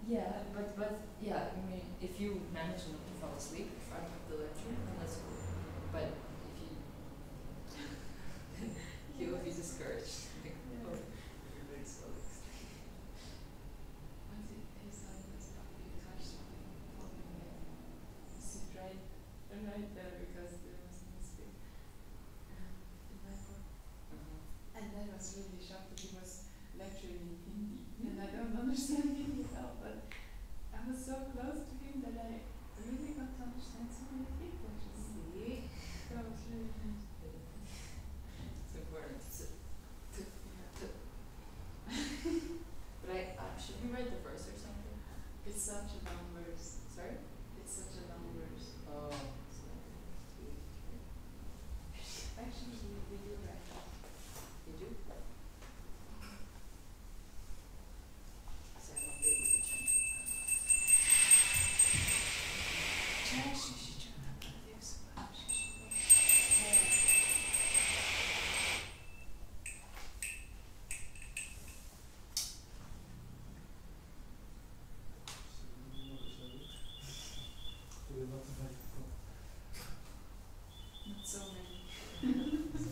Yeah, but yeah, I mean, if you manage not to fall asleep in front of the lecture, then that's cool. But if you, you will be discouraged. Like, Yeah. oh, everybody's so extreme. Once he saw this puppy, he touched something on my neck. You sit right there because there was no space in my book. And I was really shocked that he was lecturing in Hindi. And I don't understand Hindi at all, but I was so close to him that I really got to understand so many things. See? That was really nice. It's important to but should we write the verse or something? It's such a long verse. Sorry? It's such a long verse. Oh. Actually, we do write that. You do? So I won't be able to change it. Not so many.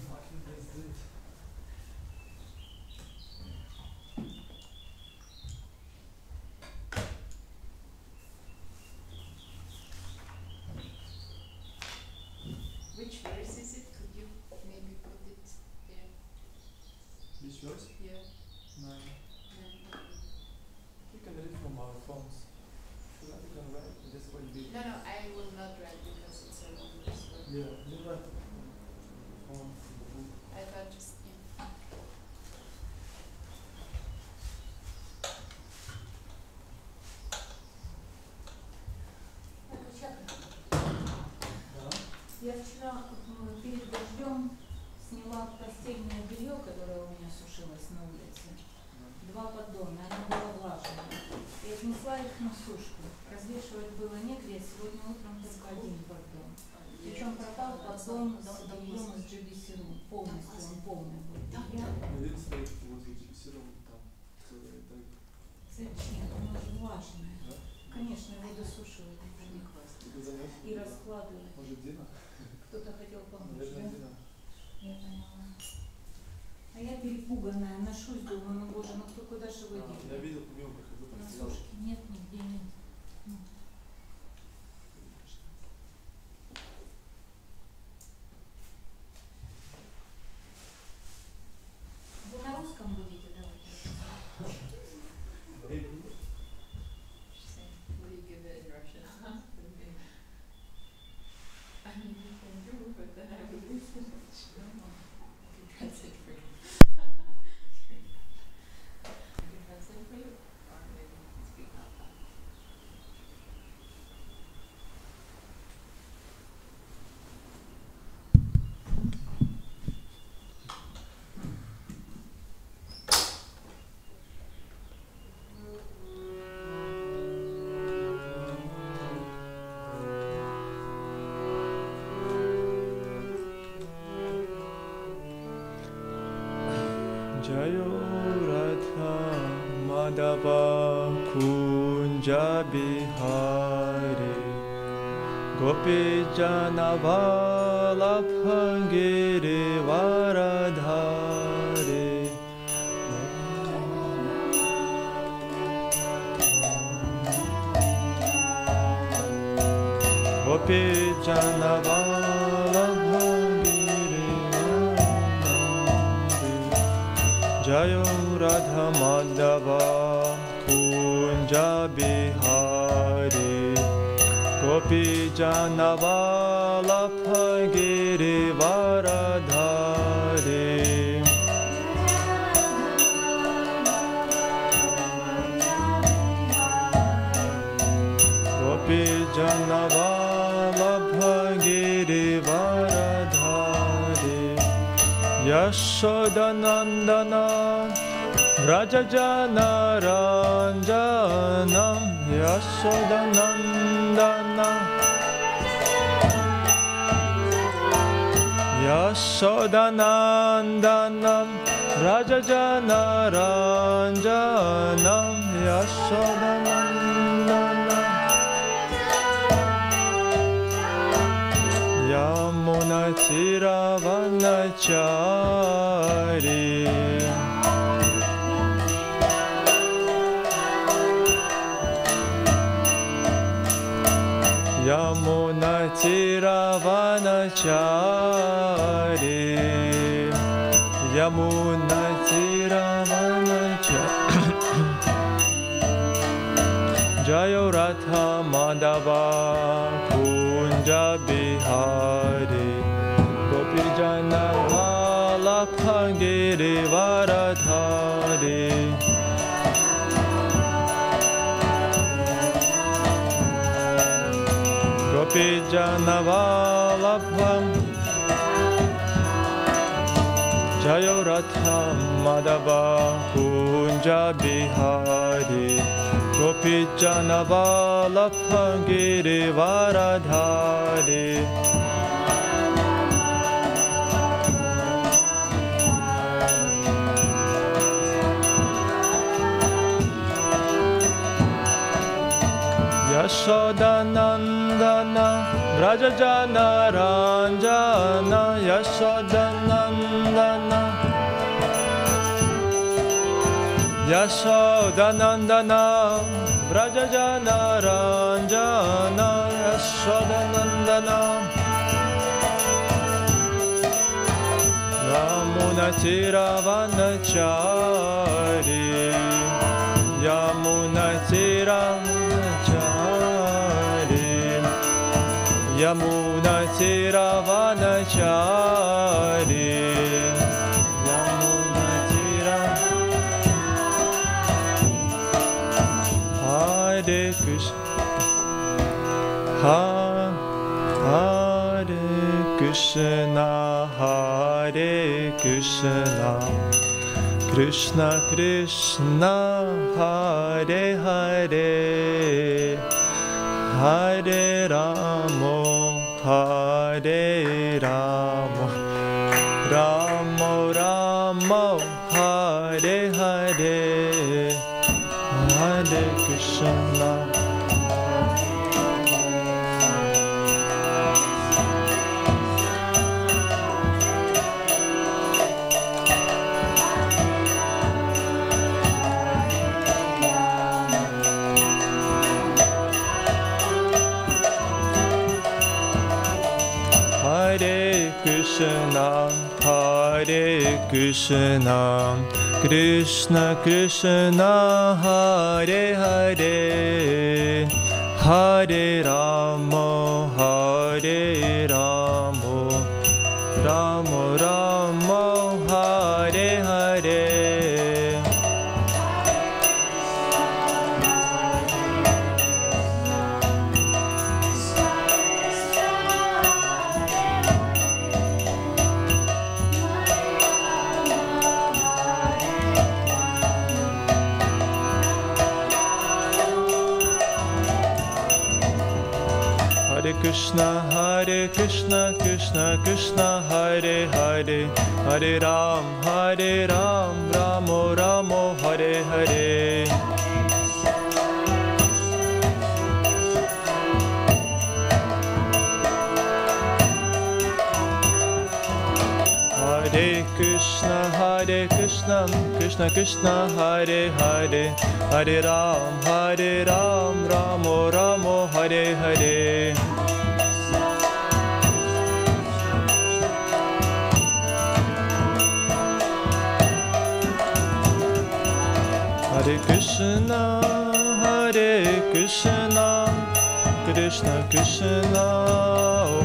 Which verse is it? Could you maybe put it there? Which verse? Yeah. 9. No, You can read from our phones. You can write, that's what you did. no, I will not write because it's a long verse. But Yeah, you write phone from the book. I thought just, yeah. Да? Я вчера перед дождем сняла постельное белье, которое у меня сушилось на улице. 2 поддона, оно было влажное. И отнесла их на сушку. Развешивать было негде, сегодня утром только 1 поддон. Причем пропал поддон бельем из GBC-Room. Полностью, он полный был белье. Один стоит возле фиксирован там. Зачем? Оно же влажное. Да? Конечно, его досушивают. Ты занес? И раскладывают. Может, Дина? Кто-то хотел помочь, Наверное, да? Дина. Я поняла. А я перепуганная, ношусь, думаю, ну боже, ну кто куда же вы Я делали? видел, мимо проходил, На там стоял. сушке нет, нигде нет. Ну. Вы на русском будете давать? She's saying, will you give it in Russian? I mean, you can do, but then I will listen. Translate for you. I can translate for you, or maybe speak out loud. Jayo Radha Madhava Kunja Bihari Gopi Jana Vallabhangiri Varadhari Gopi Jana Vallabhangiri Jayo Radha Madhava Kunja Bihari Gopi Jana Vallabhangiri Varadhari Gopi Jana Vallabhangiri Varadhari Yashodanandana Rajajana Ranjana Yashodanandana Yashodanandana Rajajana Ranjana Yashodanandana Yamunatiravanachari Yamunatiravanachari Yamunatiravanachari Jayo Ratha Madhava Kunja Bihari Gopijana Valapangiri Varadhari Gopijana Valapam Jayo Ratha Madhava Kunja Bihari Gopijana Valapangiri Varadhari Yashodanandana Vrajajana Ranjana Yashodanandana Yashodanandana Vrajajana Ranjana Yashodanandana Yamunatiravanachari Yamunatiravanachari Yamunatiravanachari Hare Krishna, Hare Krishna, Hare Krishna, Krishna Krishna, Hare Hare, Hare Ramo, Hare Ramo, Ramo Ramo, Hare Hare. Hare Krishna Hare Krishna Hare Krishna Krishna Krishna Hare Hare Hare Ramo Hare Ramo Ramo Ramo Hare Hare Hare Krishna, Krishna Krishna, Hare Hare, Hare Ram, Ramo Ramo, Hare Hare. Hare Krishna, Krishna Krishna, Hare Hare, Hare Ram, Ramo Ramo, Hare Hare. Hare Krishna, Krishna Krishna,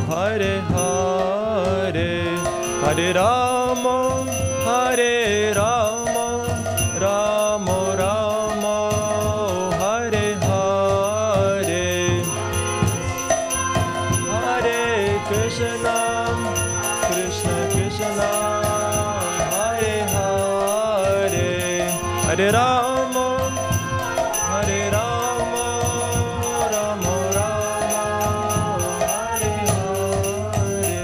Hare Hare, Hare Ramo, Ramo Ramo, Hare Hare. Hare Krishna, Krishna Krishna, Hare Hare, Hare Ramo, Ramo Ramo, Hare Hare.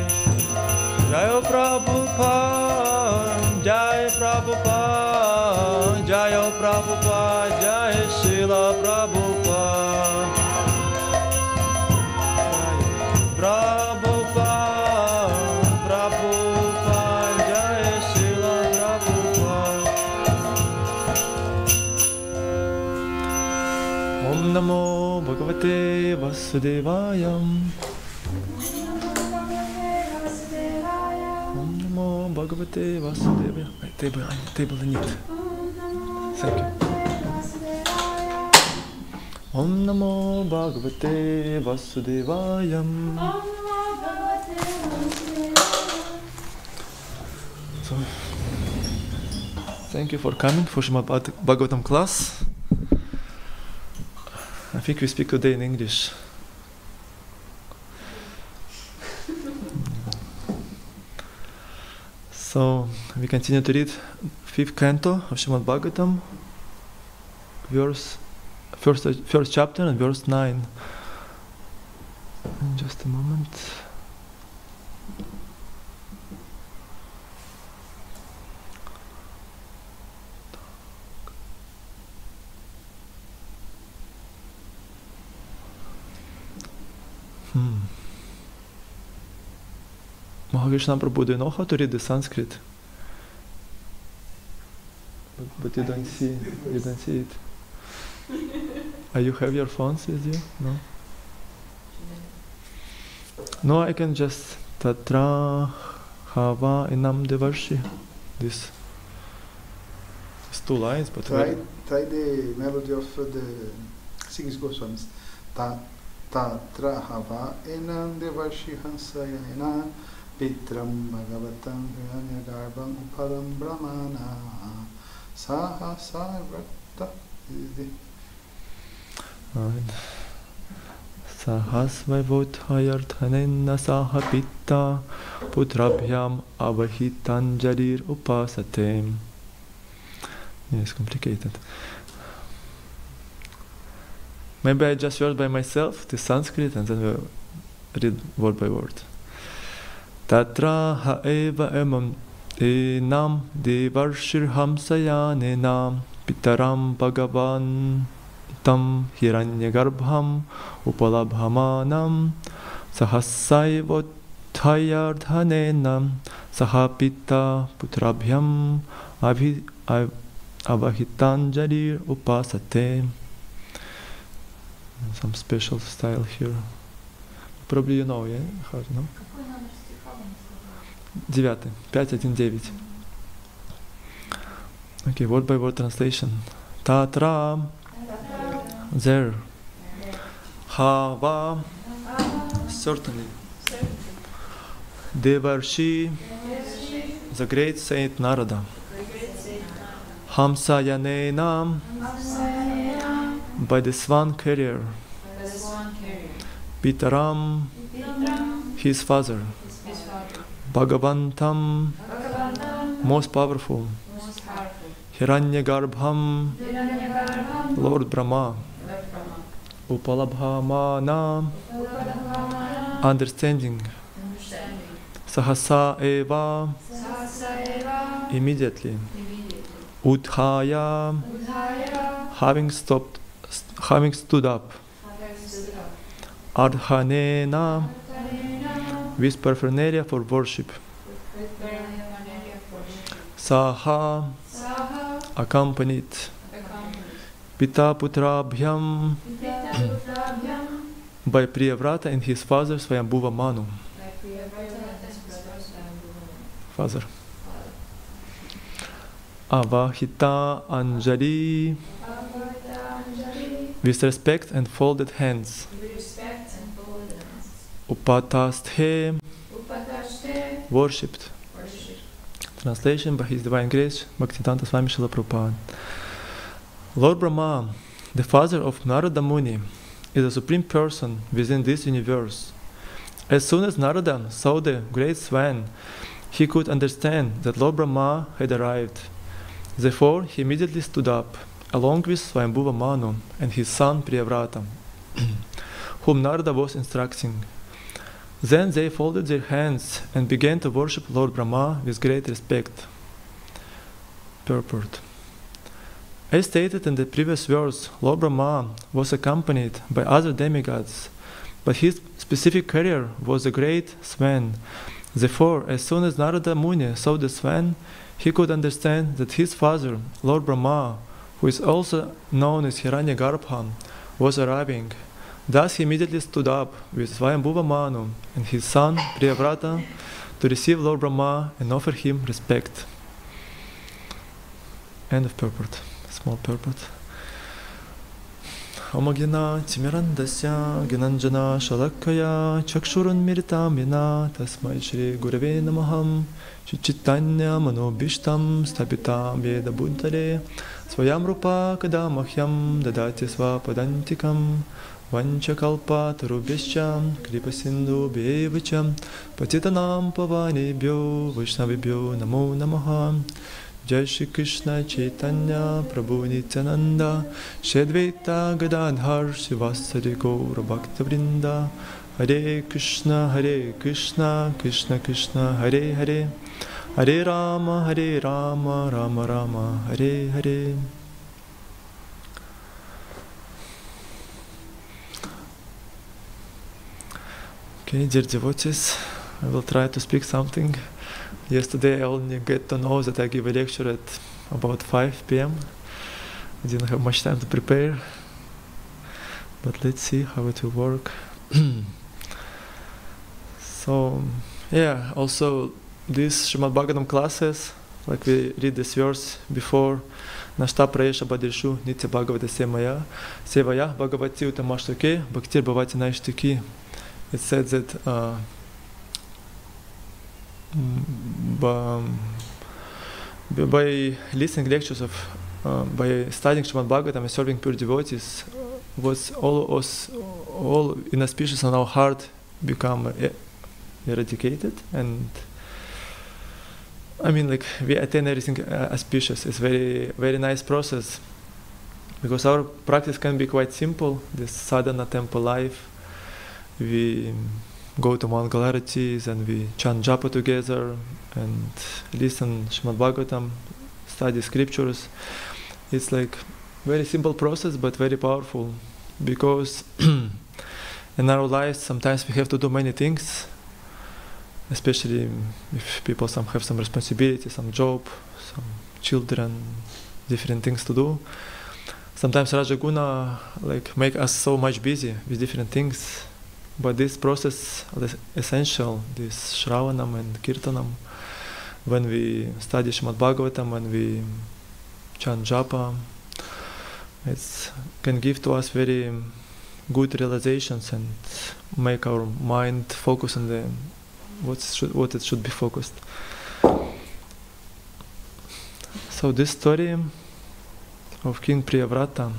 Jai Prabhupada, Jai Prabhupada, Jai Prabhupada, Jai Srila Prabhupada. Prabhupada, Vasudevayam. Om Namo Bhagavate Vasudevaya. Table in it. Thank you. Om Namo Bhagavate Vasudevayam. So, thank you for coming for Srimad Bhagavatam class. I think we speak today in English. So we continue to read 5th canto of Srimad Bhagavatam, first chapter and verse 9. In just a moment. Mahavishnu Prabhu, do you know how to read the Sanskrit? But you don't see it. You have your phones with you? No? No, I can just Tatra Hava Inam Devarshi. These 2 lines, but try the melody of the Singing Goswamis. Tatra Hava Inam Devarshi Hansayana Pitram Bhagavatam Hiranyagarbham Uparam Brahmana Saha Sarvata. Sahasvaivotthayarthanenna sahapitta putrabhyam avahitanjalir upasate. It's complicated. Maybe I just read by myself the Sanskrit and then we'll read word by word. Tatra haeva emam enam devarshir hamsayanenam pitaram bhagavan tam hiranyagarbham upalabhamanam sahasaivotthayardhanenam sahapita putrabhyam avahitanjalir upasate. Some special style here. Probably you know, yeah? How to know? 9, 5:1:9. Okay, word by word translation. Tatra, there. Hava, certainly. Devarshi, the great saint Narada. Hamsayanena, by the swan carrier. Pitaram, his father. Bhagavantam, most powerful. Hiranyagarbham, Lord Brahma. Upalabhamana, understanding. Sahasa eva, immediately. Udhaya, having stood up. Ardhanena, with paraphernalia for worship. Saha, accompanied. Pita putrabhyam, by Priyavrata and his father Swayambhuva Manu. Father. Avahita Anjali, with respect and folded hands. Upatasthe, worshipped. Translation by His Divine Grace, Bhaktivedanta Swami Srila Prabhupada. Lord Brahma, the father of Narada Muni, is a supreme person within this universe. As soon as Narada saw the great swan, he could understand that Lord Brahma had arrived. Therefore, he immediately stood up, along with Swayambhuva Manu and his son Priyavrata, whom Narada was instructing. Then they folded their hands and began to worship Lord Brahma with great respect. Purport. As stated in the previous verse, Lord Brahma was accompanied by other demigods, but his specific carrier was a great swan. Therefore, as soon as Narada Muni saw the swan, he could understand that his father, Lord Brahma, who is also known as Hiranyagarbha, was arriving. Thus he immediately stood up with Swayambhuva Manu and his son Priyavrata to receive Lord Brahma and offer him respect. End of purport. Small purport. Omagina Timirandasya Ginanjana Shalakaya Chakshurun Miritam Yana Tasmai Shri Gurave Namaham Chichitanya Manobishtam Stapitam Veda Buddhare Swayam Rupa Kadamahyam Dadati Swapadantikam Vanchakalpa Tarubhyashcham Kripasindu Bhevacham Patitanam Pavanebhyo Vaishnavibhyo Namo Namaha Jai Shri Krishna Chaitanya Prabhu Nityananda Shri Advaita Gadadhar Srivasari Gaura Bhakta Vrinda Hare Krishna Krishna Krishna Hare Hare Hare Rama Rama Rama Hare Hare. Okay, dear devotees, I will try to speak something. Yesterday I only get to know that I give a lecture at about 5 p.m. I didn't have much time to prepare, but let's see how it will work. So, yeah, also these Srimad Bhagavatam classes, like we read this verse before, Nashta Praesha Badrishu Nitya Bhagavata Sevaya Bhagavati Utamashtuke Bhaktir Bhavati Naishtiki. It said that by listening lectures of, by studying Srimad Bhagavatam and serving pure devotees, was all inauspicious on our heart become eradicated, and I mean, like, we attain everything auspicious. It's very nice process, because our practice can be quite simple. This sadhana temple life, we go to Mangalaritis and we chant japa together and listen Srimad Bhagavatam, study scriptures. It's like very simple process, but very powerful, because in our lives sometimes we have to do many things, especially if people have some responsibility, some job, some children, different things to do. Sometimes Rajaguna like make us so much busy with different things. But this process is essential, this Shravanam and Kirtanam, when we study Srimad Bhagavatam, when we chant japa, it can give to us very good realizations and make our mind focus on the what it should be focused. So this story of King Priyavrata.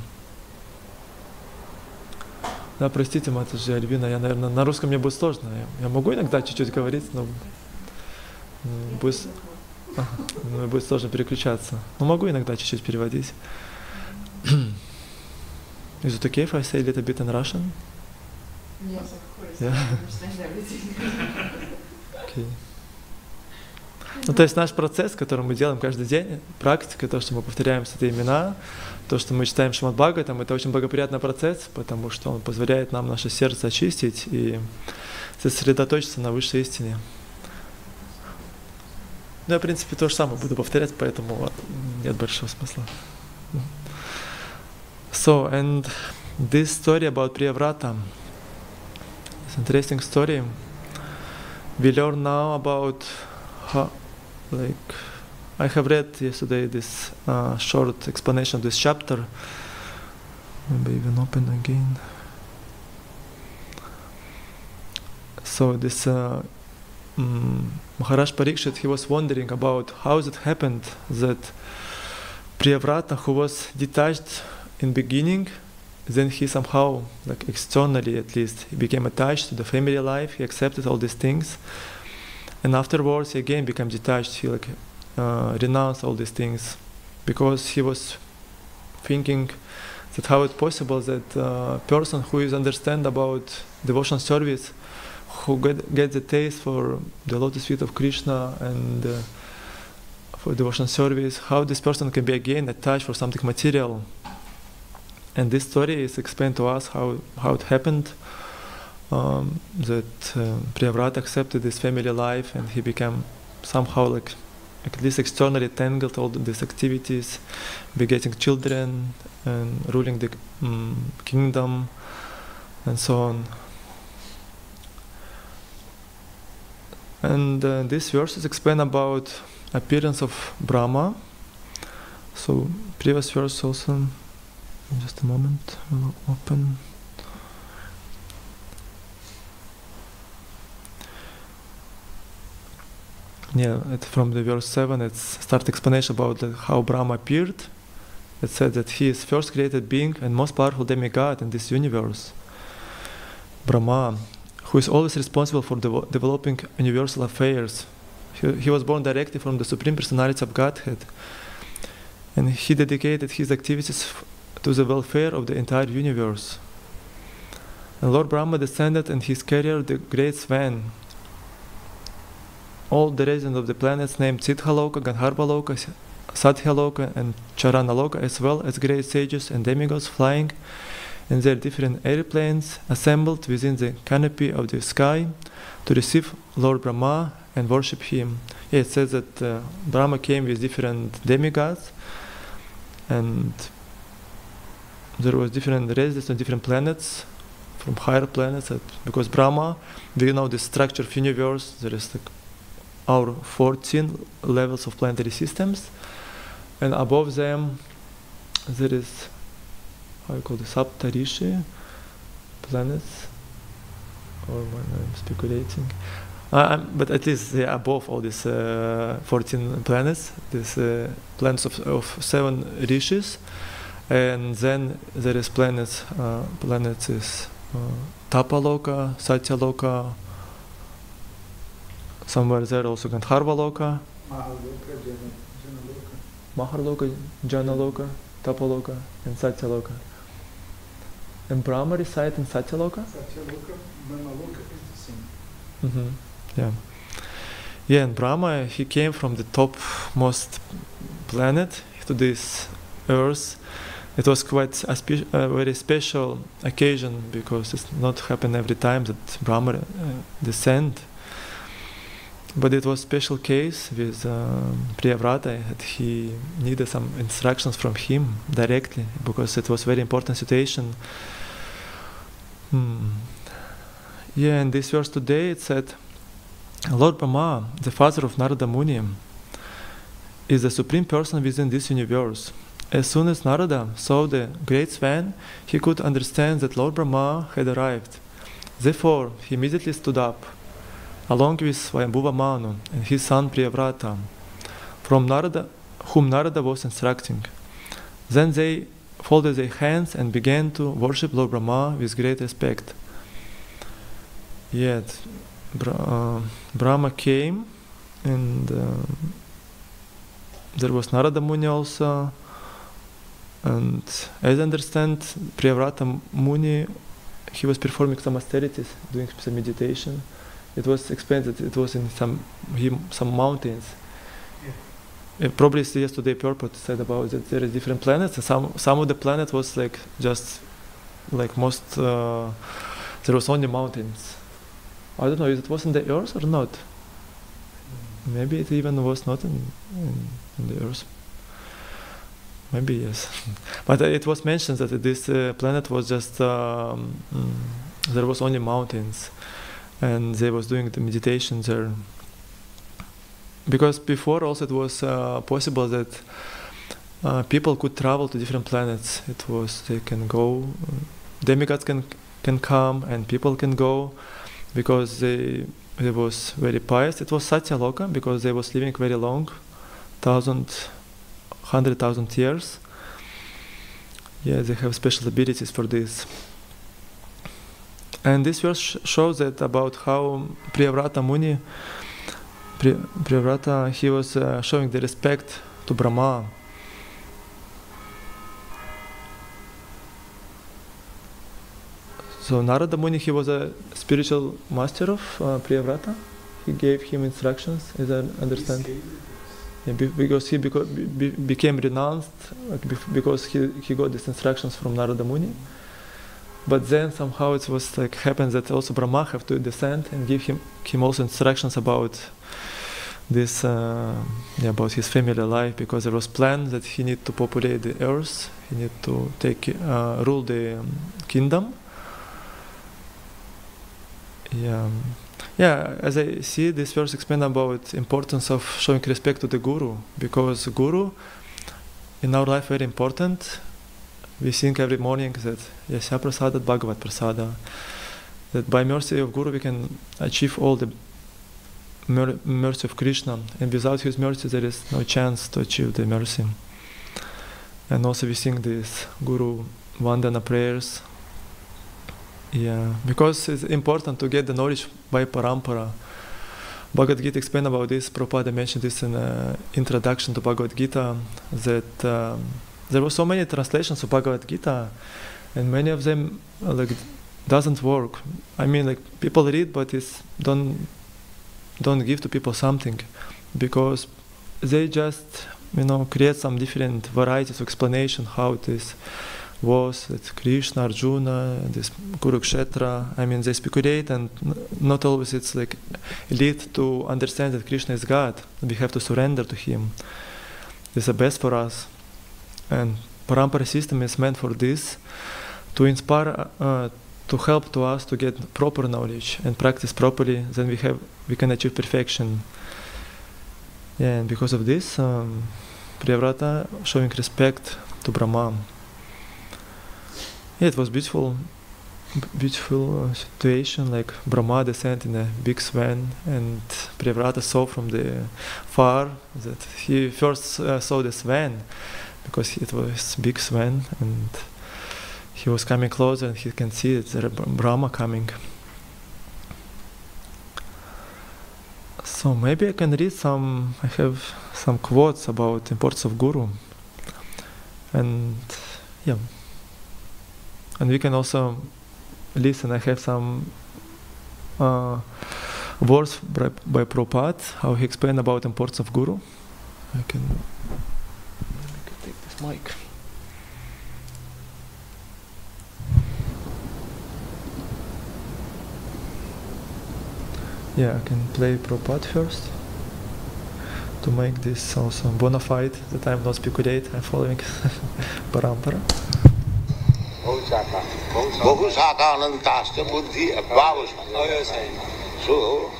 Да, простите, матушка Альбина, я, наверное, на русском мне будет сложно. Я могу иногда чуть-чуть говорить, но будет сложно переключаться. Но могу иногда чуть-чуть переводить. Is it okay if I say a little bit in Russian? Yes, of course. Yeah. I understand everything. Okay. Ну, то есть наш процесс, который мы делаем каждый день, практика, то, что мы повторяем святые имена, то, что мы читаем Шримад Бхагаватам, это очень благоприятный процесс, потому что он позволяет нам наше сердце очистить и сосредоточиться на высшей истине. Ну, я, в принципе, то же самое буду повторять, поэтому нет большого смысла. So, and this story about Priyavrata is an interesting story. We learn now about how, like, I have read yesterday this short explanation of this chapter. Maybe even open again. So this Maharaj Parikshit, he was wondering about how it happened that Priyavrata, who was detached in beginning, then he somehow, like externally at least, he became attached to the family life. He accepted all these things, and afterwards he again became detached. He like renounced all these things because he was thinking that how it's possible that a person who is understand about devotional service, who get the taste for the lotus feet of Krishna and for devotional service, how this person can be again attached for something material. And this story is explained to us how it happened, that Priyavrata accepted this family life and he became somehow like at least externally tangled all these activities, begetting children and ruling the kingdom, and so on. And these verses explain about appearance of Brahma. So previous verse also, just a moment, I will open. Yeah, from the verse 7, it starts explanation about how Brahma appeared. It said that he is first created being and most powerful demigod in this universe. Brahma, who is always responsible for developing universal affairs. He was born directly from the Supreme Personality of Godhead, and he dedicated his activities to the welfare of the entire universe. And Lord Brahma descended and his carrier, the great Swan. All the residents of the planets named Siddhaloka, Gandharvaloka, Satyaloka and Charanaloka, as well as great sages and demigods flying in their different airplanes, assembled within the canopy of the sky to receive Lord Brahma and worship him. Yeah, it says that Brahma came with different demigods, and there was different residents on different planets, from higher planets, because Brahma, we know the structure of universe, there is like our 14 levels of planetary systems, and above them there is, how you call it, Saptarishi planets, or I'm speculating. But at least they are above all these 14 planets, these planets of 7 rishis, and then there is planets is Tapaloka, Satyaloka, somewhere there also Gandharvaloka, Maharloka, Janaloka, Tapaloka, and Satyaloka. And Brahma resides in Satyaloka? Satyaloka, Brahmaloka is the same. Yeah. Yeah, and Brahma, he came from the topmost planet to this earth. It was quite a very special occasion, because it's not happen every time that Brahma descend. But it was a special case with Priyavrata, that he needed some instructions from him directly, because it was a very important situation. Yeah, in this verse today it said, Lord Brahma, the father of Narada Muni, is the supreme person within this universe. As soon as Narada saw the great swan, he could understand that Lord Brahma had arrived. Therefore, he immediately stood up, along with Swayambhuva Manu and his son Priyavrata, whom Narada was instructing. Then they folded their hands and began to worship Lord Brahma with great respect. Yet, Brahma came, and there was Narada Muni also, and as I understand, Priyavrata Muni, he was performing some austerities, doing some meditation. It was explained that it was in some mountains. Yeah. Probably yesterday Purport said about that there is different planets. Some of the planet was like just like most there was only mountains. I don't know if it was in the earth or not. Maybe it even was not in the earth. Maybe yes. But it was mentioned that this planet was just there was only mountains, and they was doing the meditation there. Because before also it was possible that people could travel to different planets. It was, they can go, demigods can come and people can go, because they was very pious. It was Satyaloka, because they was living very long, 100,000 years. Yeah, they have special abilities for this. And this verse shows that about how Priyavrata Muni, Priyavrata, he was showing the respect to Brahma. So Narada Muni, he was a spiritual master of Priyavrata. He gave him instructions, as I understand. Yeah, because he became renounced, because he got these instructions from Narada Muni. But then somehow it was like happened that also Brahma have to descend and give him also instructions about this, about his family life, because there was plan that he need to populate the earth, he need to take rule the kingdom. Yeah, as I see, this verse explains about importance of showing respect to the Guru, because Guru in our life very important. We think every morning that Yasya Prasada, Bhagavat Prasada, that by mercy of Guru we can achieve all the mercy of Krishna, and without his mercy there is no chance to achieve the mercy. And also we sing this Guru Vandana prayers. Yeah, because it's important to get the knowledge by parampara. Bhagavad Gita explained about this. Prabhupada mentioned this in introduction to Bhagavad Gita, that there were so many translations of Bhagavad Gita, and many of them doesn't work. I mean, people read, but it's don't give to people something, because they just create some different varieties of explanation how this was, that Krishna, Arjuna, this Kurukshetra. I mean, they speculate, and not always it's lead to understand that Krishna is God. We have to surrender to Him. This is the best for us. And Parampara system is meant for this, to inspire, to help to us to get proper knowledge and practice properly. Then we can achieve perfection. Yeah, and because of this, Priyavrata showing respect to Brahma. Yeah, it was beautiful situation, like Brahma descent in a big swan, and Priyavrata saw from the far that he first saw the swan, because it was big swan, and he was coming closer and he can see it's Brahma coming. So maybe I can read I have some quotes about importance of Guru, and yeah. And we can also listen. I have some words by Prabhupada, how he explained about importance of Guru. Let me take this mic. Yeah, I can play Prabhupada first, to make this also bona fide, that I'm not speculate, I'm following parampara. Bahusaka anantasya buddhi abhavasana. So,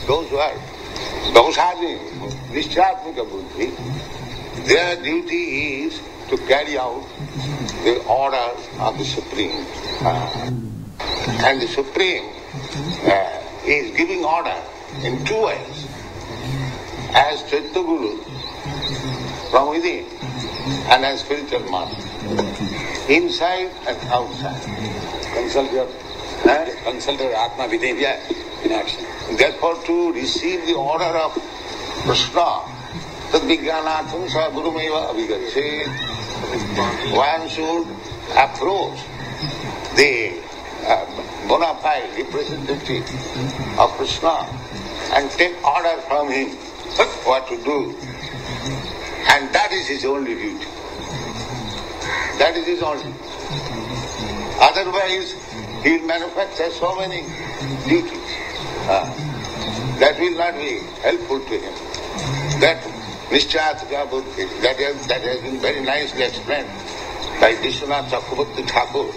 those who are bahusadi, nischatmika buddhi, their duty is to carry out the orders of the Supreme. And the Supreme is giving order in two ways. As Chaitya Guru from within, and as spiritual master, inside and outside. Consult your Atma within, in action. Therefore, to receive the order of Krishna, tad vijnanatham sa gurumeva abhigache, one should approach the bona fide representative of Krishna and take order from him what to do. And that is his only duty. That is his only. Otherwise, he will manufacture so many duties that will not be helpful to him. That Nishchayataka Buddhi, that has been very nicely explained by Vishwanath Chakravarti Thakur,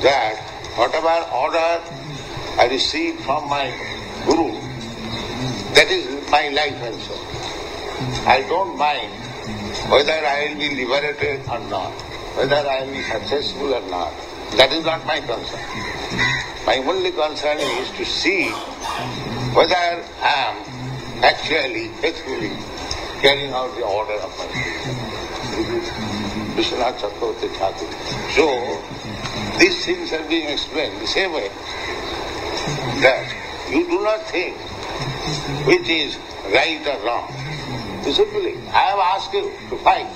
that whatever order I receive from my Guru, that is my life and soul. I don't mind whether I will be liberated or not, whether I will be successful or not. That is not my concern. My only concern is to see whether I am actually, faithfully carrying out the order of my Guru. Vishwanath Chakravarti Thakur. So, these things are being explained the same way that you do not think which is right or wrong. You simply, I have asked you to fight,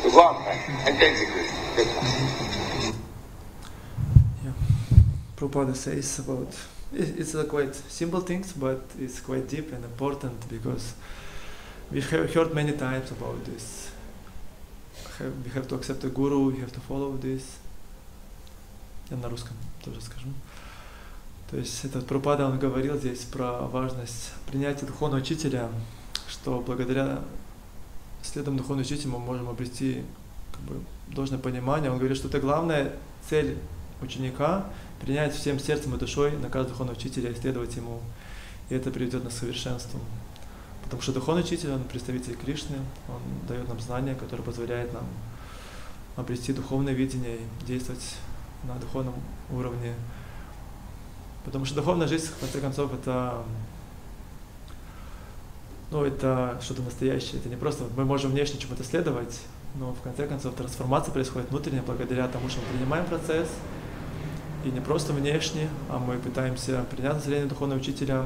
to go on and take the Krishna. Yeah. Prabhupada says about, it's quite simple things, but it's quite deep and important, because we have heard many times about this. We have to accept the Guru, we have to follow this. Я на русском тоже скажу. То есть этот Прабхупада, он говорил здесь про важность принятия духовного учителя, что благодаря следам духовного учителя мы можем обрести должное понимание. Он говорит, что это главная цель ученика, принять всем сердцем и душой на каждого духовного учителя и следовать ему. И это приведет нас к совершенству. Потому что духовный учитель, он представитель Кришны, он дает нам знания, которые позволяют нам обрести духовное видение и действовать на духовном уровне. Потому что духовная жизнь, в конце концов, это что-то настоящее. Это не просто мы можем внешне чему-то следовать, но в конце концов трансформация происходит внутренне благодаря тому, что мы принимаем процесс. И не просто внешне, а мы пытаемся принять наставление духовного учителя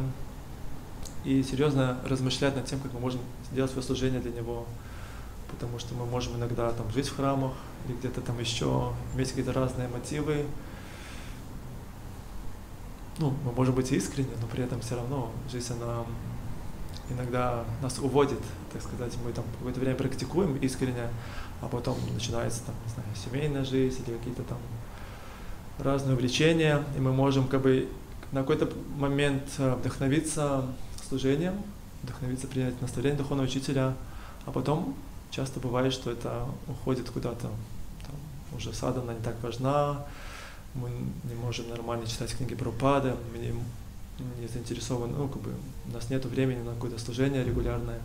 и серьезно размышлять над тем, как мы можем сделать свое служение для него. Потому что мы можем иногда там жить в храмах или где-то там еще, иметь какие-то разные мотивы. Мы можем быть искренни, но при этом все равно жизнь, она иногда нас уводит, так сказать. Мы там какое-то время практикуем искренне, а потом начинается там, не знаю, семейная жизнь или какие-то там разные увлечения, и мы можем на какой-то момент вдохновиться служением, вдохновиться принять наставление духовного учителя, а потом часто бывает, что это уходит куда-то, уже садхана не так важна, мы не можем нормально читать книги Прабхупады, мы не заинтересованы, у нас нет времени на какое-то служение регулярное.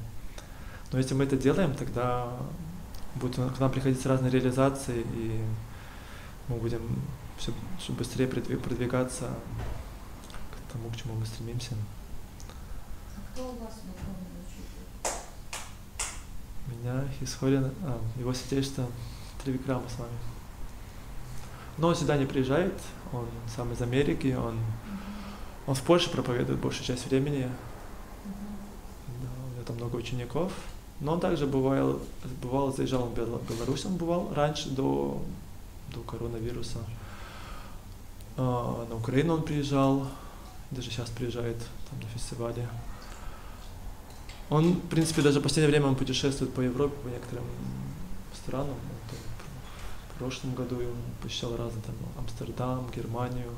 Но если мы это делаем, тогда будут к нам приходить разные реализации, и мы будем все быстрее продвигаться к тому, к чему мы стремимся. А кто у вас духовный учитель? Меня его святейшество Тривикрама с вами. Но он сюда не приезжает, он сам из Америки, он в Польше проповедует большую часть времени. Да, у него там много учеников. Но он также бывал, заезжал в Беларусь, он бывал раньше, до коронавируса. На Украину он приезжал, даже сейчас приезжает там на фестивале. Он, в принципе, даже в последнее время он путешествует по Европе, по некоторым странам. В прошлом году он посещал разные там Амстердам, Германию.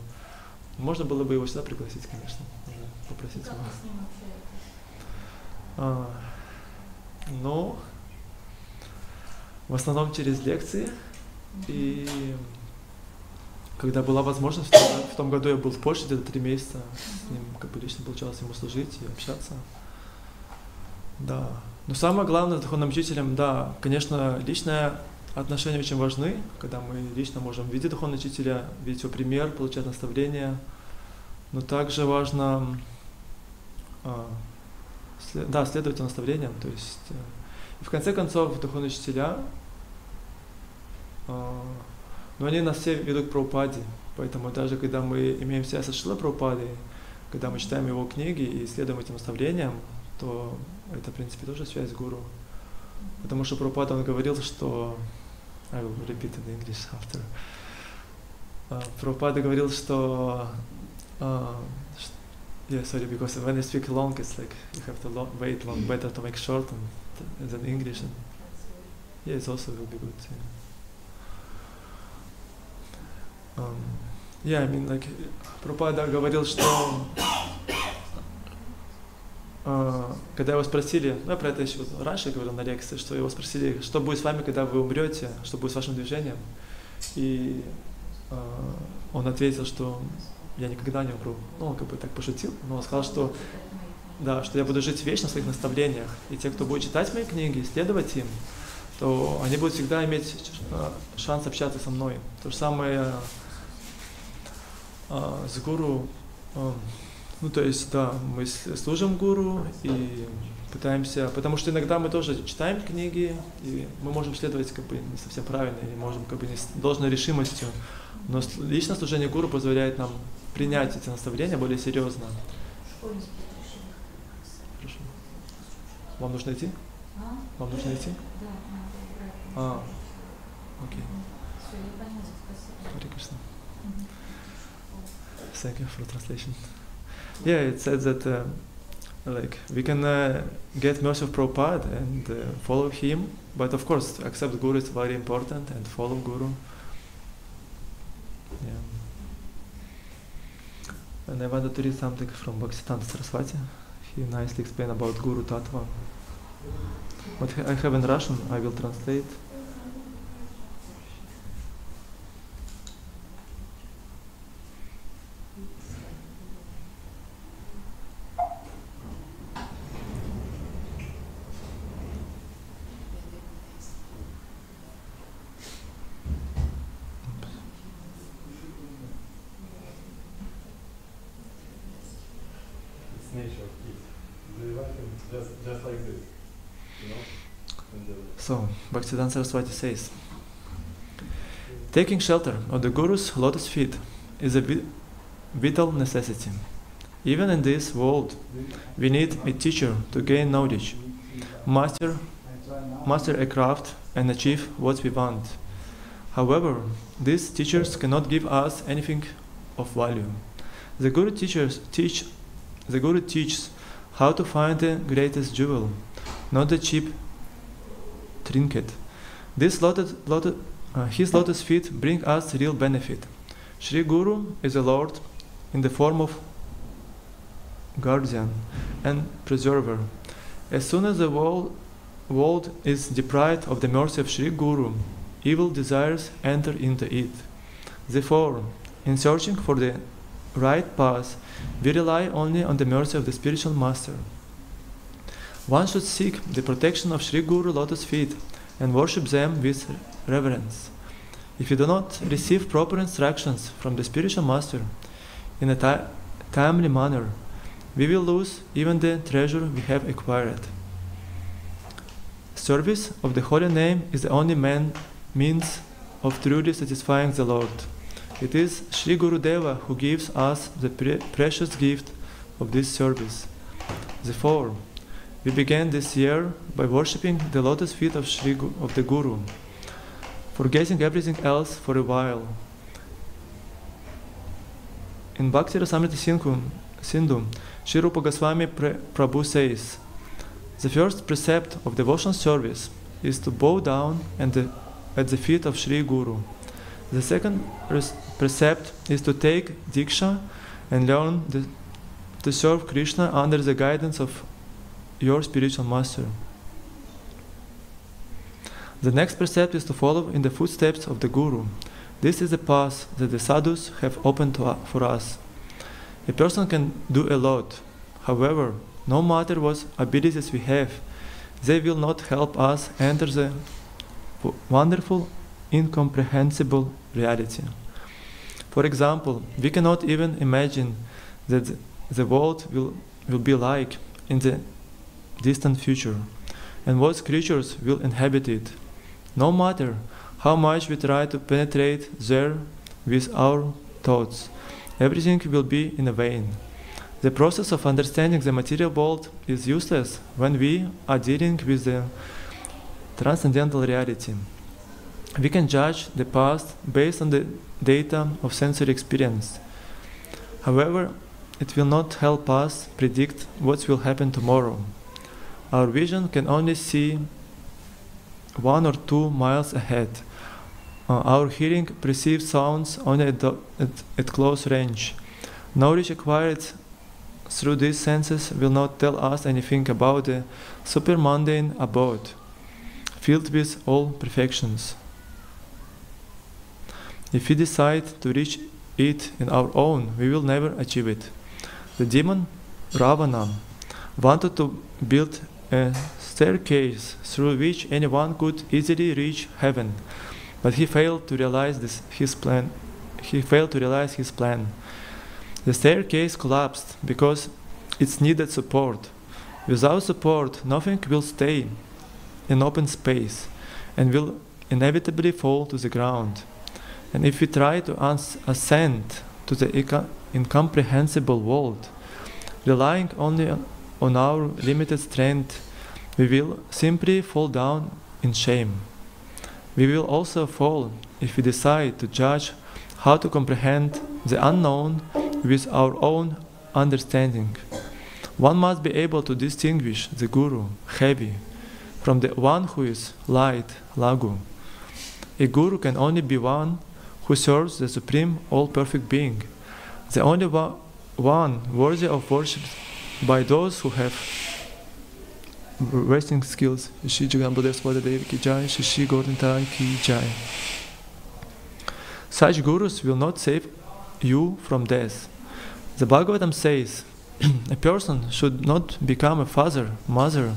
Можно было бы его сюда пригласить, конечно, попросить Как его. вы с ним общаетесь? В основном через лекции. И когда была возможность, в том году я был в Польше где-то 3 месяца, с ним лично получалось ему служить и общаться. Да. Но самое главное с духовным учителем, да, конечно, личное отношения очень важны, когда мы лично можем видеть духовного учителя, видеть его пример, получать наставления. Но также важно следовать его наставлениям. То есть, в конце концов, духовные учителя, но они нас все ведут к Прабхупаде. Поэтому даже когда мы имеем связь со Шрилой Прабхупадой, когда мы читаем его книги и следуем этим наставлениям, то это, в принципе, тоже связь с гуру. Потому что Прабхупада, он говорил, что... I will repeat in English after. Prabhupada говорил, что... because when I speak long, it's like you have to wait long, better to make short than English. And it also will be good. Прабхупада говорил, что когда его спросили, я про это еще раньше говорил на лекции, что его спросили, что будет с вами, когда вы умрете, что будет с вашим движением. И он ответил, что я никогда не умру. Он так пошутил, но он сказал, что я буду жить вечно в своих наставлениях. И те, кто будет читать мои книги, следовать им, то они будут всегда иметь шанс общаться со мной. То же самое с гуру. Мы служим гуру и пытаемся, потому что иногда мы тоже читаем книги, и мы можем следовать не совсем правильно, или можем не с должной решимостью, но личное служение гуру позволяет нам принять эти наставления более серьезно. Хорошо. Вам нужно идти? Вам нужно идти? Да, окей. Все, я поняла, спасибо. Харе Кришна. Thank you for translation. Yeah, it says that we can get mercy of Prabhupada and follow him, but of course accept Guru is very important and follow Guru. Yeah. And I wanted to read something from Bhaktisiddhanta Saraswati. He nicely explained about Guru Tattva. What I have in Russian, I will translate. So, Bhaktivedanta Saraswati says, taking shelter of the Guru's lotus feet is a vital necessity. Even in this world, we need a teacher to gain knowledge, master a craft, and achieve what we want. However, these teachers cannot give us anything of value. The Guru teaches how to find the greatest jewel, not the cheap trinket. His lotus feet bring us real benefit. Sri Guru is a Lord in the form of guardian and preserver. As soon as the world is deprived of the mercy of Sri Guru, evil desires enter into it. Therefore, in searching for the right path, we rely only on the mercy of the spiritual master. One should seek the protection of Sri Guru lotus feet and worship them with reverence. If we do not receive proper instructions from the spiritual master in a timely manner, we will lose even the treasure we have acquired. Service of the holy name is the only means of truly satisfying the Lord. It is Sri Guru Deva who gives us the precious gift of this service. Therefore, we began this year by worshipping the lotus feet of the Guru, forgetting everything else for a while. In Bhakti Rasamrita Sindhu, Sri Rupa Goswami Prabhu says, the first precept of devotional service is to bow down at the feet of Sri Guru. The second precept is to take Diksha and learn to serve Krishna under the guidance of your spiritual master. The next precept is to follow in the footsteps of the Guru. This is the path that the sadhus have opened for us. A person can do a lot. However, no matter what abilities we have, they will not help us enter the wonderful, incomprehensible reality. For example, we cannot even imagine that the world will be like in the distant future, and what creatures will inhabit it. No matter how much we try to penetrate there with our thoughts, everything will be in vain. The process of understanding the material world is useless when we are dealing with the transcendental reality. We can judge the past based on the data of sensory experience. However, it will not help us predict what will happen tomorrow. Our vision can only see 1 or 2 miles ahead. Our hearing perceives sounds only at close range. Knowledge acquired through these senses will not tell us anything about the supermundane abode, filled with all perfections. If we decide to reach it in our own, we will never achieve it. The demon Ravana wanted to build a staircase through which anyone could easily reach heaven, but he failed to realize his plan. The staircase collapsed because it needed support. Without support, nothing will stay in open space and will inevitably fall to the ground. And if we try to ascend to the incomprehensible world, relying only on our limited strength, we will simply fall down in shame. We will also fall if we decide to judge how to comprehend the unknown with our own understanding. One must be able to distinguish the Guru, heavy, from the one who is light, Lagu. A Guru can only be one who serves the Supreme All-Perfect Being, the only one worthy of worship by those who have resting skills. Shri Jagan Baladev Svadadev ki jai, Shri Gordhantai ki jai. Such gurus will not save you from death. The Bhagavatam says, a person should not become a father, mother,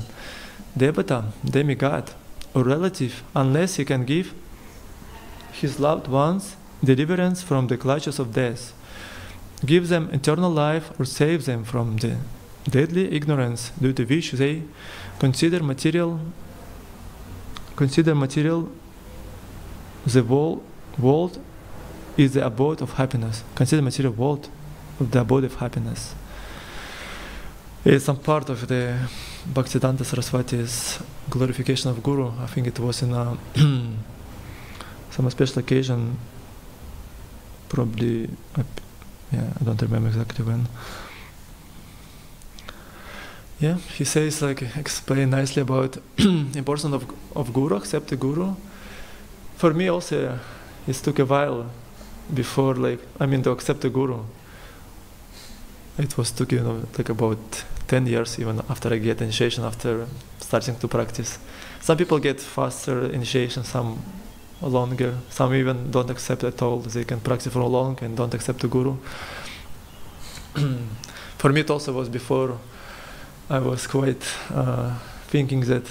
devata, demigod, or relative unless he can give his loved ones deliverance from the clutches of death, give them eternal life, or save them from the deadly ignorance due to which they consider material the world is the abode of happiness. Consider material world of the abode of happiness. It's some part of the Bhaktisiddhanta Saraswati's glorification of Guru. I think it was in some special occasion, probably, I don't remember exactly when. Yeah, he says, like, explain nicely about importance of Guru, accept the Guru. For me also, it took a while before, to accept the Guru. It took, like about 10 years even after I get initiation, after starting to practice. Some people get faster initiation, some longer, some even don't accept at all. They can practice for long and don't accept the Guru. For me it also was before. I was quite thinking that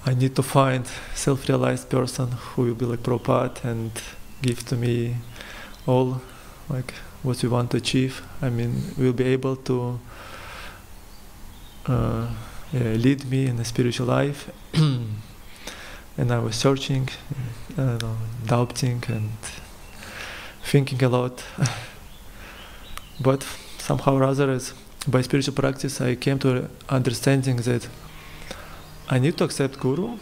I need to find self-realized person who will be like Prabhupada and give to me all like what we want to achieve. Will be able to lead me in a spiritual life. And I was searching, doubting and thinking a lot. But somehow or other, by spiritual practice, I came to understanding that I need to accept Guru,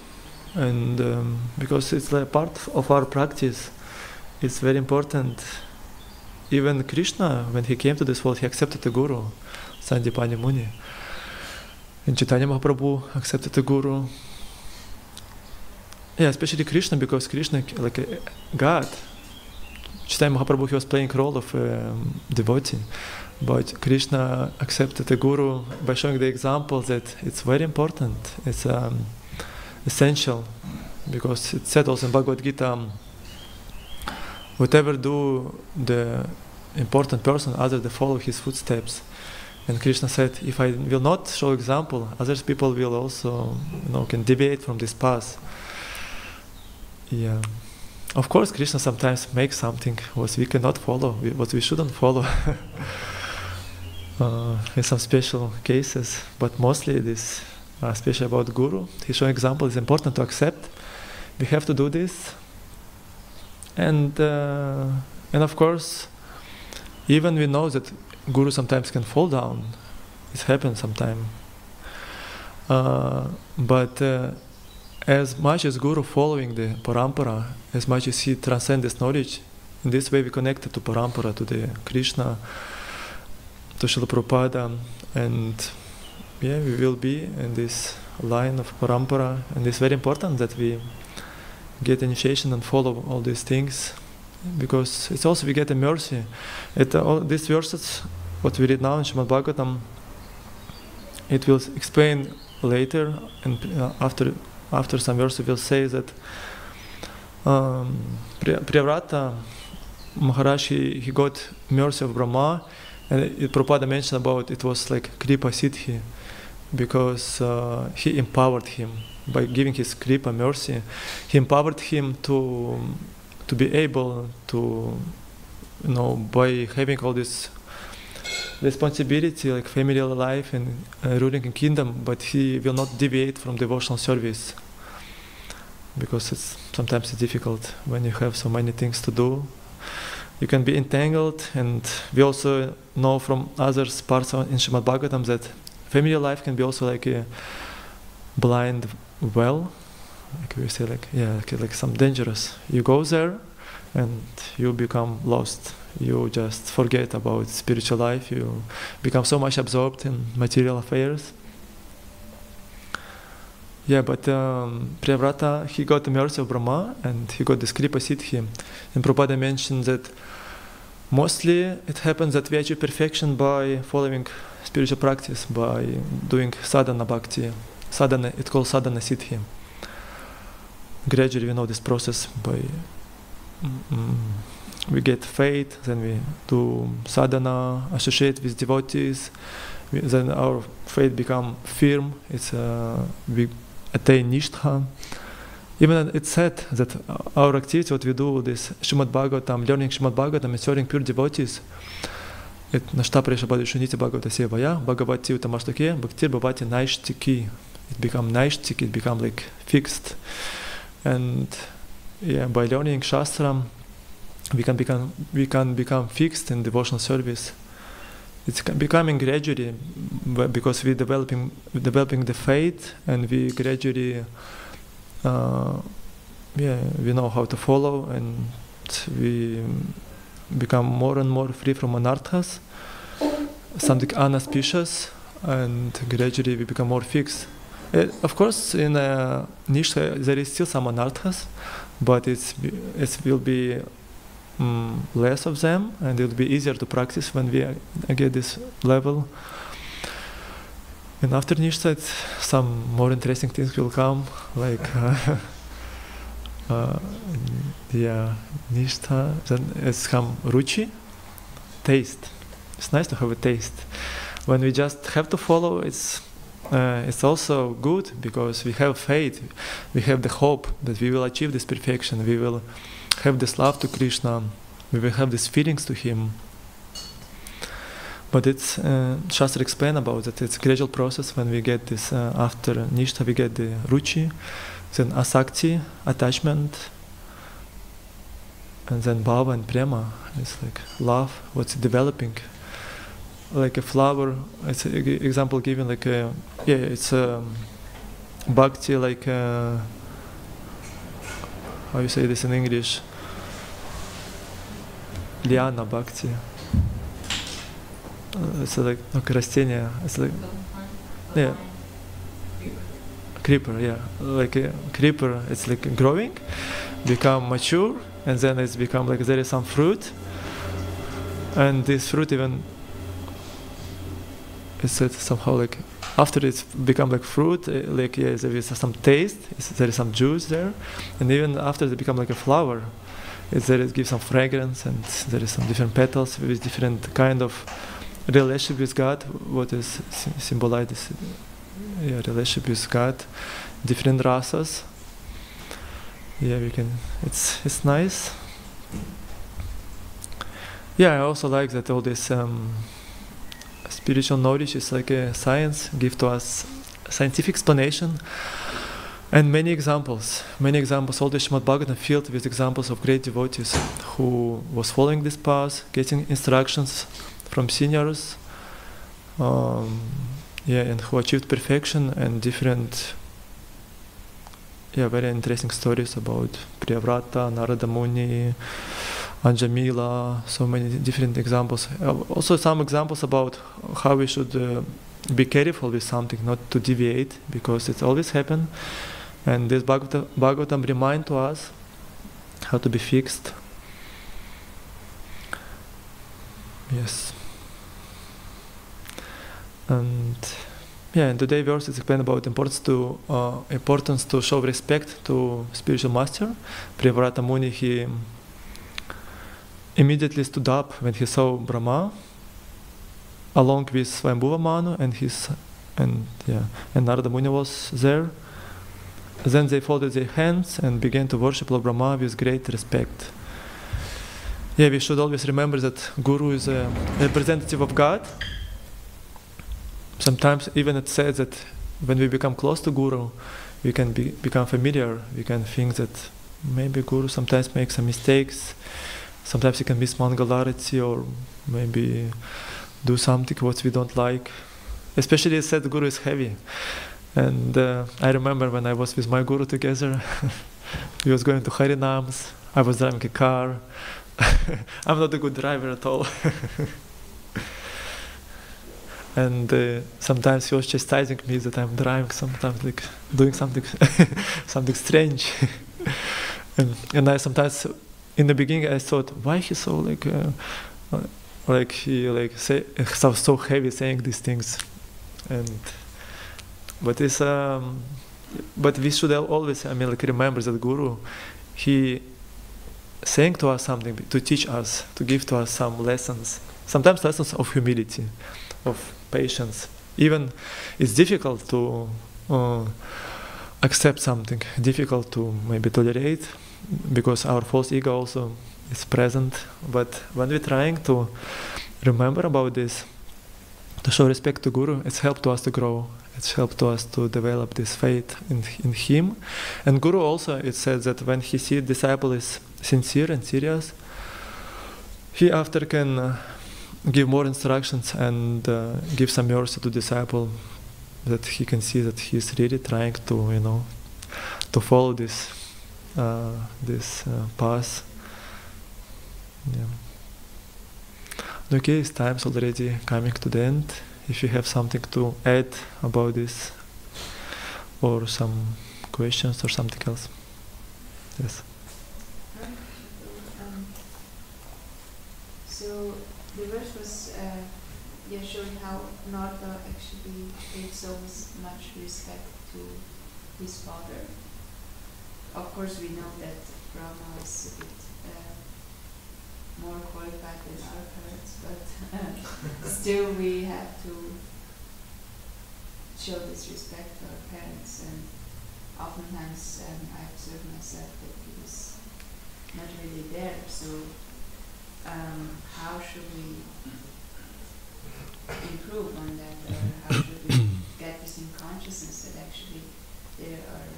and because it's like part of our practice, it's very important. Even Krishna, when he came to this world, he accepted the Guru, Sandipani Muni. And Chaitanya Mahaprabhu accepted the Guru. Yeah, especially Krishna, because Krishna, like a God, Chaitanya Mahaprabhu, he was playing role of devotee. But Krishna accepted the Guru by showing the example that it's very important, it's essential, because it said also in Bhagavad Gita, whatever do the important person, others they follow his footsteps. And Krishna said, if I will not show example, other people will also, can deviate from this path. Yeah. Of course, Krishna sometimes makes something what we cannot follow, what we shouldn't follow. In some special cases, but mostly this, especially about Guru, he showing example is important to accept. We have to do this, and of course, even we know that Guru sometimes can fall down. It happens sometimes. But as much as Guru following the parampara, as much as he transcends this knowledge, in this way we connected to parampara, to the Krishna, to Srila Prabhupada, and we will be in this line of parampara, and it's very important that we get initiation and follow all these things, because it's also we get a mercy. All these verses, what we read now in Srimad Bhagavatam, it will explain later, and after some verses will say that Priyavrata Maharaj, he got mercy of Brahma. And Prabhupada mentioned about it was like Kripa Siddhi, because he empowered him by giving his Kripa mercy. He empowered him to be able to, by having all this responsibility, like family life and ruling a kingdom, but he will not deviate from devotional service, because sometimes it's difficult when you have so many things to do. You can be entangled, and we also know from other parts in Srimad Bhagavatam that family life can be also like a blind well, like we say, like some dangerous. You go there, and you become lost. You just forget about spiritual life. You become so much absorbed in material affairs. Yeah, but Priyavrata, he got the mercy of Brahma, and he got this Kripa Siddhi. And Prabhupada mentioned that mostly it happens that we achieve perfection by following spiritual practice, by doing sadhana bhakti. Sadhana, it's called sadhana siddhi. Gradually we know this process by we get faith, then we do sadhana, associate with devotees, then our faith become firm. We attain nishtha. Even it's said that our activity, what we do, this Srimad Bhagavatam, learning Srimad Bhagavatam and serving pure devotees, Nashta Presha Badishuniti Bhagavata Sevaya, Bhagavati Utamashtakya, Bhaktir Bhavati Naishtiki. It become naishtiki, it become like fixed. And by learning Shastra, we can become fixed in devotional service. It's becoming gradually, because we developing the faith, and we gradually we know how to follow, and we become more and more free from anarthas, something unauspicious, and gradually we become more fixed. Of course, in Nishtha there is still some anarthas, but it will be less of them, and it will be easier to practice when we get this level. And after Nishtha, some more interesting things will come, like Nishtha, then it's come Ruchi, taste. It's nice to have a taste. When we just have to follow, it's also good, because we have faith, we have the hope that we will achieve this perfection, we will have this love to Krishna, we will have these feelings to Him. But it's Shastra explain about it. It's a gradual process. When we get this after Nishtha, we get the Ruchi, then Asakti, attachment, and then Bhava and Prema. It's like love, what's developing. Like a flower, it's an example given, like it's bhakti, like how you say this in English? Liana bhakti. It's like растение. It's like creeper. Yeah, like a creeper. It's like growing, become mature, and then it's become like there is some fruit, and this fruit even. It's somehow like after it's become like fruit, like there is some taste, there is some juice there, and even after they become like a flower, it gives some fragrance, and there is some different petals with different kind of relationship with God. What is symbolized is relationship with God, different rasas. Yeah, we can. It's nice. Yeah, I also like that all this. Spiritual knowledge is like a science, give to us scientific explanation, and many examples. All the Srimad Bhagavatam filled with examples of great devotees who was following this path, getting instructions from seniors, and who achieved perfection, and different, very interesting stories about Priyavrata, Narada Muni, Anjamila, so many different examples. Also some examples about how we should be careful with something, not to deviate, because it's always happen. And this Bhagavatam remind to us how to be fixed. Yes. And in today's verse it's explained about importance to show respect to spiritual master. Priyavrata Muni, he immediately stood up when he saw Brahma, along with Swayambhuva Manu and Narada Muni was there. Then they folded their hands and began to worship Lord Brahma with great respect. We should always remember that Guru is a representative of God. Sometimes even it says that when we become close to Guru, we can become familiar. We can think that maybe Guru sometimes makes some mistakes. Sometimes he can miss Mangalarati, or maybe do something what we don't like. Especially it said the Guru is heavy. And I remember when I was with my Guru together, he was going to Harinams, I was driving a car. I'm not a good driver at all. And sometimes he was chastising me that I'm driving, sometimes like doing something something strange. and I sometimes, in the beginning, I thought, why he's so so heavy saying these things, but we should always, remember that Guru, he saying to us something to teach us, to give to us some lessons. Sometimes lessons of humility, of patience. Even it's difficult to accept something, difficult to maybe tolerate, because our false ego also is present. But when we're trying to remember about this, to show respect to Guru, it's helped to us to grow. It's helped to us to develop this faith in him. And Guru also, it says that when he sees disciple is sincere and serious, he after can give more instructions and give some mercy to disciple, that he can see that he is really trying to, to follow this path. Yeah. Okay, time's already coming to the end. If you have something to add about this, or some questions or something else. Yes. So the verse was showing how Narada actually gave so much respect to his father. Of course, we know that Brahma is a bit more qualified than our parents, but still we have to show this respect to our parents. And oftentimes I observe myself that he was not really there. So how should we improve on that, or how should we get this in consciousness that actually there are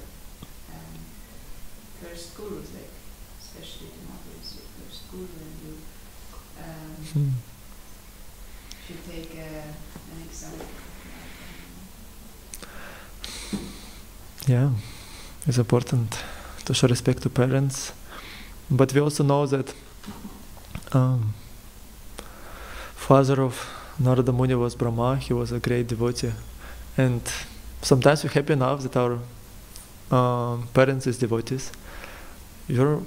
first gurus, like especially the mother is your first guru, and you should take an example. Yeah, it's important to show respect to parents, but we also know that father of Narada Muni was Brahma. He was a great devotee, and sometimes we're happy enough that our parents is devotees. Your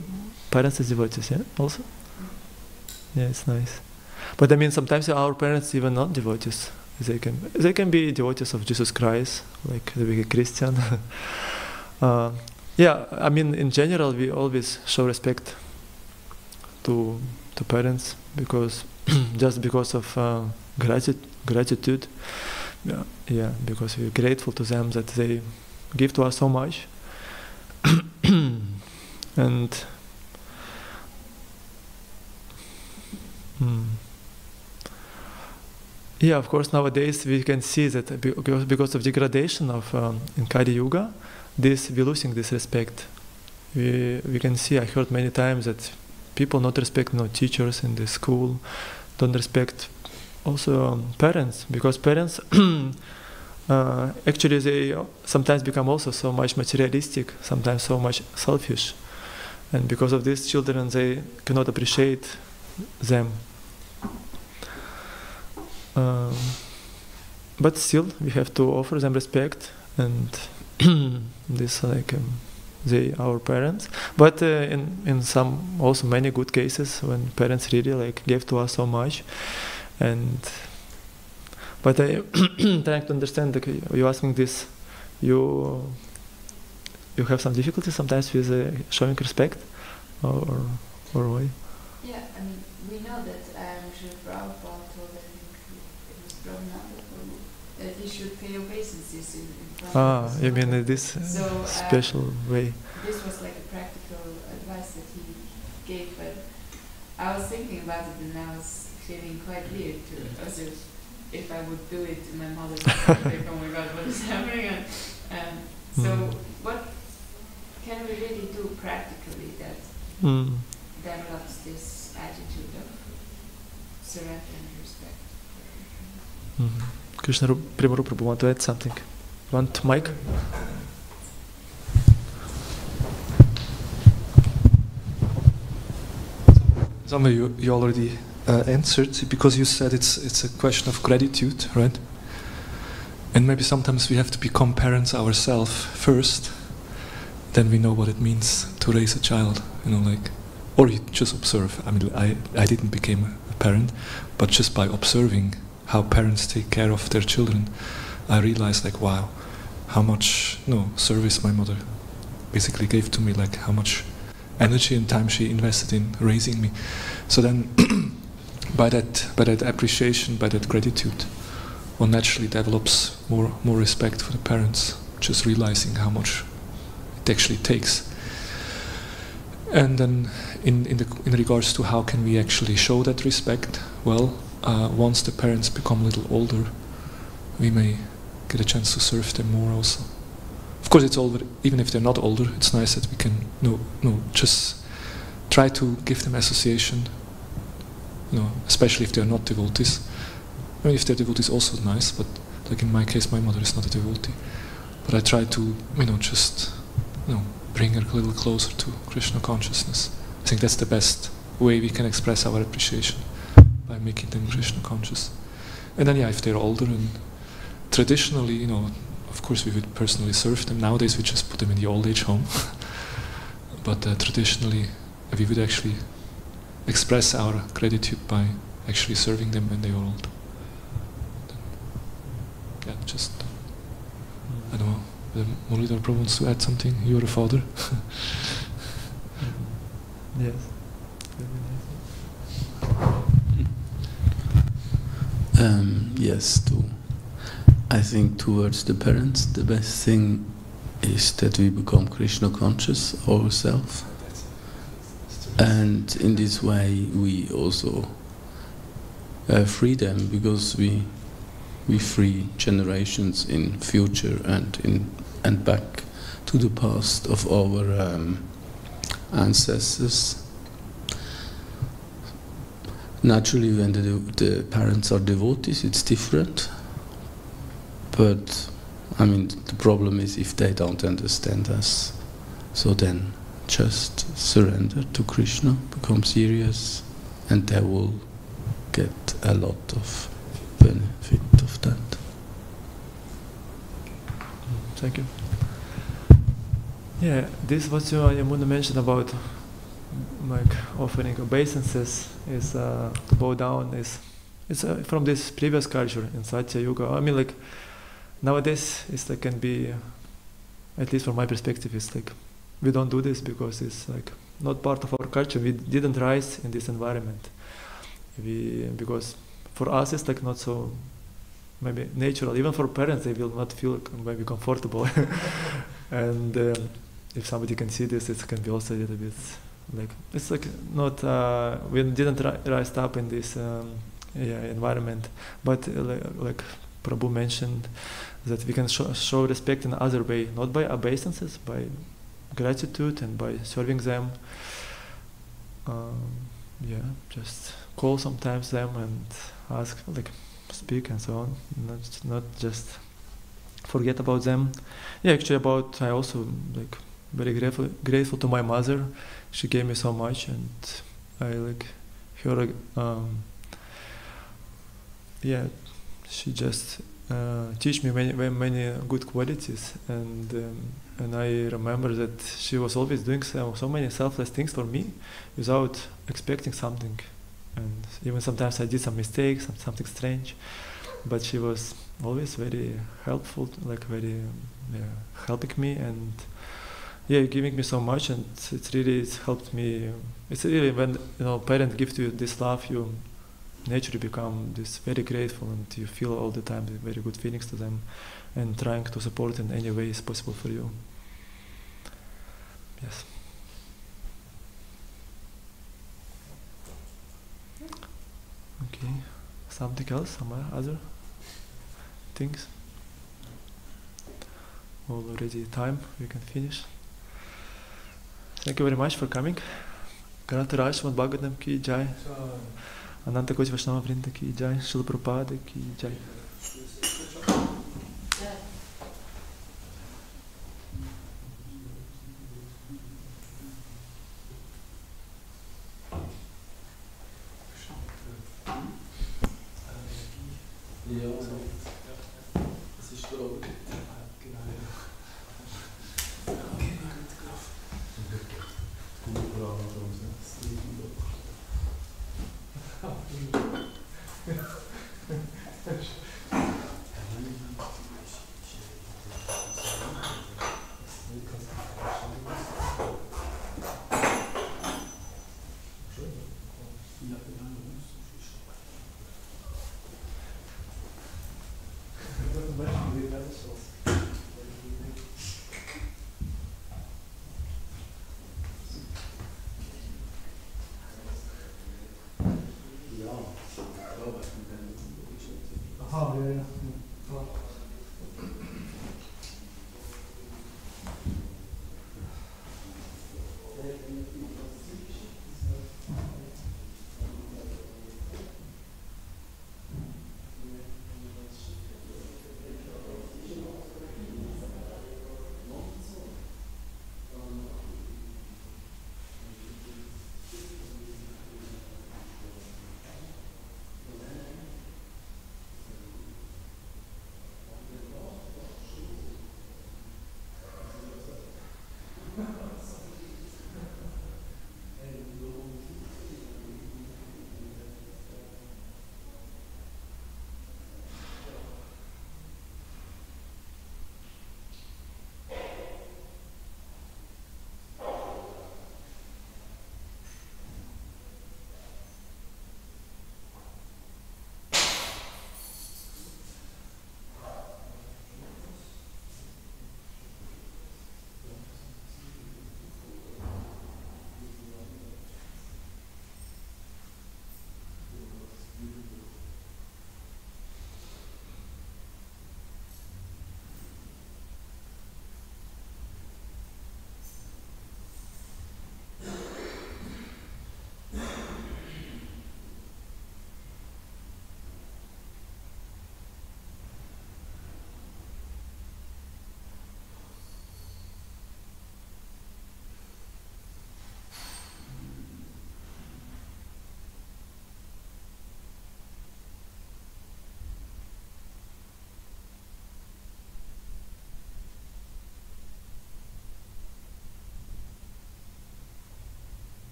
parents is devotees, yeah, also? Yeah, it's nice. But I mean, sometimes our parents even not devotees. They can be devotees of Jesus Christ, like the big Christian. Yeah, I mean, in general, we always show respect to parents, because just because of gratitude. Yeah, because we're grateful to them that they give to us so much. And yeah, of course, nowadays we can see that because of degradation of in Kali Yuga, we're losing this respect. We can see, I heard many times that people not respect teachers in the school, don't respect also parents, because parents actually they sometimes become also so much materialistic, sometimes so much selfish, and because of this, children they cannot appreciate them. But still, we have to offer them respect, and this they our parents. But in some also many good cases when parents really gave to us so much, but I trying to understand, you asking this, you have some difficulty sometimes with showing respect, or why? Yeah, I mean, we know that Srila Prabhupada told, I think it was Brahmananda, that he should pay obeisances in front of you mean in this special way? This was like a practical advice that he gave, but I was thinking about it and I was feeling quite weird to, as if I would do it to my mother, like, oh my God, what is happening? So what can we really do practically that develops this attitude of surrender and respect? Krishna Prema Prabhu want to add something? Want mic? Somewhere you already answered, because you said it's a question of gratitude, right? And maybe sometimes we have to become parents ourselves first, then we know what it means to raise a child, or you just observe. I mean, I didn't become a parent, but just by observing how parents take care of their children, I realized wow, how much service my mother basically gave to me, how much energy and time she invested in raising me. So then by that appreciation, by that gratitude, one naturally develops more respect for the parents, just realizing how much it actually takes. And then in regards to how can we actually show that respect, well, once the parents become a little older, we may get a chance to serve them more also. Of course, it's older, even if they're not older, it's nice that we can just try to give them association, especially if they're not devotees. I mean, if they're devotees, also nice, but like in my case, my mother is not a devotee. But I try to, bring her a little closer to Krishna consciousness. I think that's the best way we can express our appreciation, by making them Krishna conscious. And then, if they're older, and traditionally, of course we would personally serve them. Nowadays we just put them in the old age home. But traditionally we would actually express our gratitude by actually serving them when they are old. I don't know, Muridhar Prabhu wants to add something. You're a father. Yes. Yes, I think towards the parents, the best thing is that we become Krishna conscious ourselves, and in this way we also free them, because we free generations in future and back to the past of our ancestors. Naturally, when the parents are devotees, it's different. But I mean, the problem is if they don't understand us, so then just surrender to Krishna, become serious, and they will get a lot of benefit of that. Thank you. Yeah, this what Yamuna mentioned about offering obeisances is to bow down. It's from this previous culture in Satya Yuga. I mean, nowadays it's can be, at least from my perspective, it's we don't do this because it's not part of our culture. We didn't rise in this environment. Because for us it's not so maybe natural. Even for parents, they will not feel maybe comfortable. And if somebody can see this, it can be also a little bit it's not. We didn't rise up in this environment. But Prabhu mentioned that we can show respect in other way, not by obeisances, by gratitude and by serving them. Just call sometimes them and ask, speak and so on. Not just forget about them. Actually, I also very grateful to my mother. She gave me so much, and I her. She just teach me many good qualities, and I remember that she was always doing so many selfless things for me without expecting something. And even sometimes I did some mistakes, something strange, but she was always very helpful, very helping me, and giving me so much. And it's helped me. It's really when parents give you this love, you naturally become this very grateful, and you feel all the time very good feelings to them, and trying to support in any way is possible for you. Yes. Okay. Something else? Some other things? Already time. We can finish. Thank you very much for coming. Grantaraj Srimad Bhagavatam ki jai. Ananta Koch Vaishnava Vrinda ki jai. Srila Prabhupada ki jai.